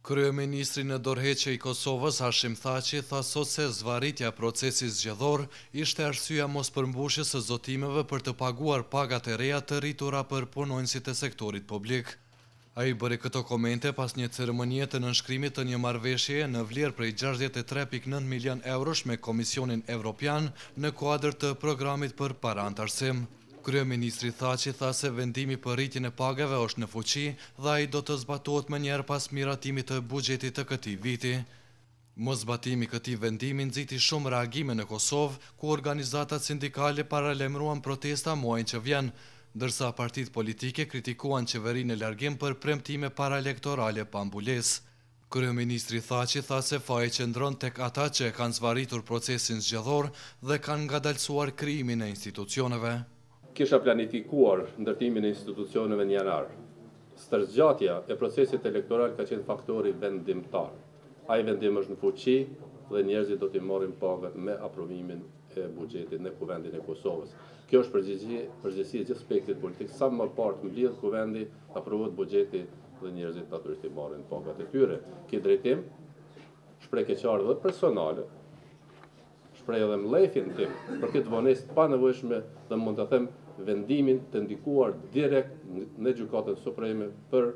Kryeministri në dorëheqje i Kosovës, Hashim Thaçi, tha sot se zvarritja e procesit zgjedhor ishte arsyeja mos përmbushjes së zotimeve për të paguar pagat e reja të rritura për punonjësit e sektorit publik. Ai bëri këto komente pas një ceremonie të nënshkrimit të një marrëveshjeje në vlerë prej 63.9 milion eurosh me Komisionin Evropian në kuadër të programit për parantarësim. Kryeministri Thaçi tha se vendimi për rritjen e pagave është në fuqi dhe ai do të zbatohet mënjherë pas miratimit të buxhetit të këtij viti. Moszbatimi i këtij vendimi nxiti shumë reagime në Kosovë, ku organizatat sindikale paralajmëruan protesta muajin që vjen, ndërsa partitë politike kritikuan qeverinë në largim për premtime paraelektorale pa mbulesë. Kryeministri Thaçi tha se faji qëndron tek ata që kanë zvarritur procesin zgjedhor dhe kanë ngadalësuar krijimin e institucioneve. Kisha planifikuar ndërtimin e institucioneve në janar. Stërzgjatja e procesit elektoral ka qenë faktori vendimtar. Ai vendim është në fuqi dhe njerëzit do t'i marrin pagat me aprovimin e buxhetit në Kuvendin e Kosovës. Kjo është përgjegjësi e gjithë spektrit politik. Sa më parë të mbledh Kuvendi, aprovohet buxheti dhe njerëzit natyrisht i marrin pagat e tyre. Ky drejtim shpreh keqardhje dhe personale. Shpreh edhe mlefin tim për këtë vonesë pa nevojshme dhe mund të them vendimin të ndikuar direkt në Gjykatën Supreme për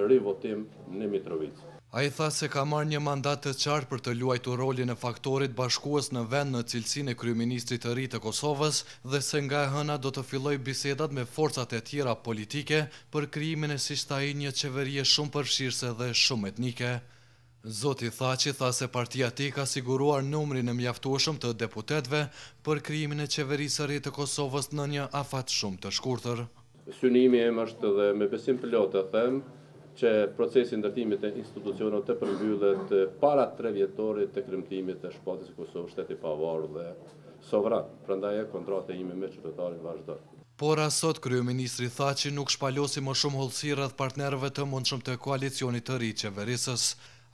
rivotim në Mitrovicë. Ai tha se ka marrë një mandat të qartë për të luajtur rolin e faktorit bashkues në vend në cilësinë e kryeministrit të ri të Kosovës dhe se nga e hëna do të fillojë bisedat me forcat e tjera politike për krijimin e siç tha ai një qeverie shumë përfshirëse dhe shumë etnike. Zoti Thaçi tha se partia e tij ka siguruar numrin e mjaftueshëm të deputetëve për krijimin e qeverisë së ri të Kosovës në një afat shumë të shkurtër. Synimi im është dhe me besim plot të them që procesi i ndërtimit të institucioneve të përmbyllet para 3 vjetorit të kremtimit të shpatës së Kosovës, shteti i pavarur dhe sovran. Prandaj kontrata ime me qytetarin vazhdon. Por sot kryeministri Thaçi nuk shpalosi më shumë hollësi rreth partnerëve të mundshëm të koalicionit të ri qeverisës.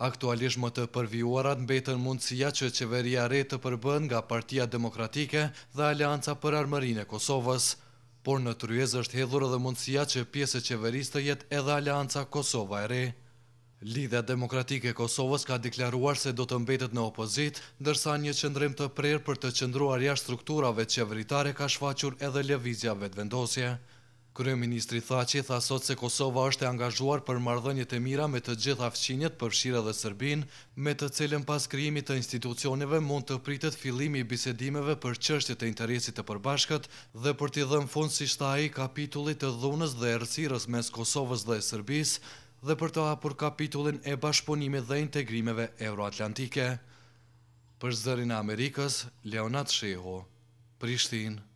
Aktualisht më të përvijuarat mbetën mundësia që qeveria e re të përbëhet nga Partia Demokratike dhe Aleanca për Armërinë e Kosovës, por në tryezë është hedhur edhe mundësia që pjesë e qeverisë të jetë edhe Aleanca Kosova e Re. Lidhja Demokratike e Kosovës ka deklaruar se do të mbetet në opozit, ndërsa një qëndrim të prerë për të qëndruar jashtë strukturave qeveritare ka shfaqur edhe lëvizja vetëvendosje. Kryeministri Thaçi tha sot se Kosova është e angazhuar për marrëdhëniet e mira me të gjitha fqinjet, përfshirë edhe Serbinë, me të cilën pas krijimit të institucioneve mund të pritet fillimi i bisedimeve për çështjet e interesit të përbashkët dhe për t'i dhënë fund, siç tha ai, kapitullit të dhunës dhe errësirës mes Kosovës dhe Serbisë dhe për të hapur kapitullin e bashkëpunimit dhe integrimeve euroatlantike. Për Zërin e Amerikës, Leonat Shehu, Prishtinë.